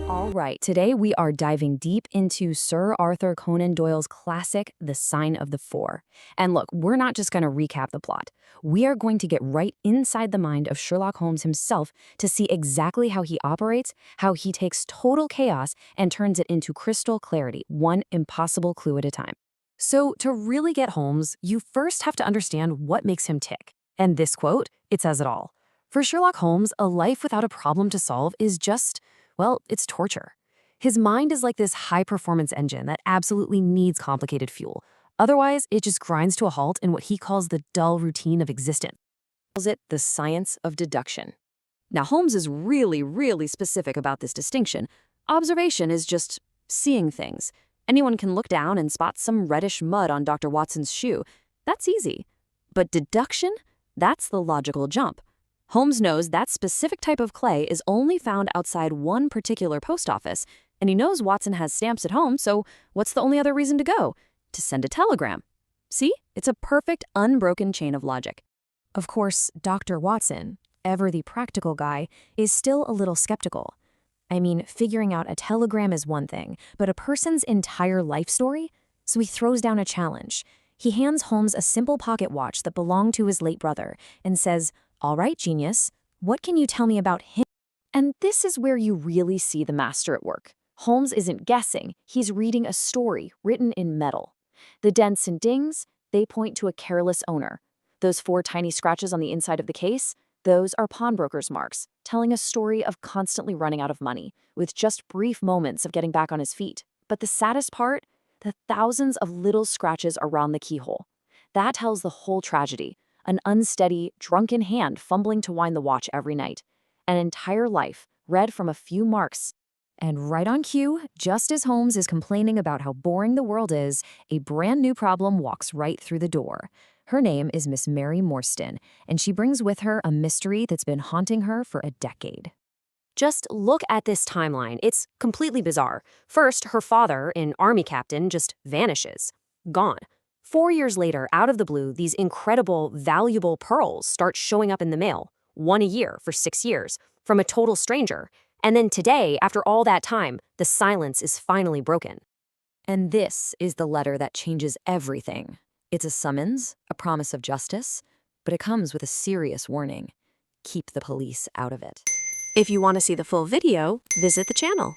All right, today we are diving deep into Sir Arthur Conan Doyle's classic, The Sign of the Four. And look, we're not just going to recap the plot. We are going to get right inside the mind of Sherlock Holmes himself to see exactly how he operates, how he takes total chaos and turns it into crystal clarity, one impossible clue at a time. So to really get Holmes, you first have to understand what makes him tick. And this quote, it says it all. For Sherlock Holmes, a life without a problem to solve is just, well, it's torture. His mind is like this high-performance engine that absolutely needs complicated fuel. Otherwise, it just grinds to a halt in what he calls the dull routine of existence. He calls it the science of deduction. Now, Holmes is really specific about this distinction. Observation is just seeing things. Anyone can look down and spot some reddish mud on Dr. Watson's shoe. That's easy. But deduction? That's the logical jump. Holmes knows that specific type of clay is only found outside one particular post office, and he knows Watson has stamps at home, so what's the only other reason to go? To send a telegram. See? It's a perfect, unbroken chain of logic. Of course, Dr. Watson, ever the practical guy, is still a little skeptical. I mean, figuring out a telegram is one thing, but a person's entire life story? So he throws down a challenge. He hands Holmes a simple pocket watch that belonged to his late brother and says, "All right, genius, what can you tell me about him?" And this is where you really see the master at work. Holmes isn't guessing, he's reading a story written in metal. The dents and dings, they point to a careless owner. Those 4 tiny scratches on the inside of the case, those are pawnbroker's marks, telling a story of constantly running out of money, with just brief moments of getting back on his feet. But the saddest part? The thousands of little scratches around the keyhole. That tells the whole tragedy. An unsteady, drunken hand fumbling to wind the watch every night. An entire life, read from a few marks. And right on cue, just as Holmes is complaining about how boring the world is, a brand new problem walks right through the door. Her name is Miss Mary Morstan, and she brings with her a mystery that's been haunting her for a decade. Just look at this timeline. It's completely bizarre. First, her father, an army captain, just vanishes. Gone. 4 years later, out of the blue, these incredible, valuable pearls start showing up in the mail. 1 a year for 6 years, from a total stranger. And then today, after all that time, the silence is finally broken. And this is the letter that changes everything. It's a summons, a promise of justice, but it comes with a serious warning. Keep the police out of it. If you want to see the full video, visit the channel.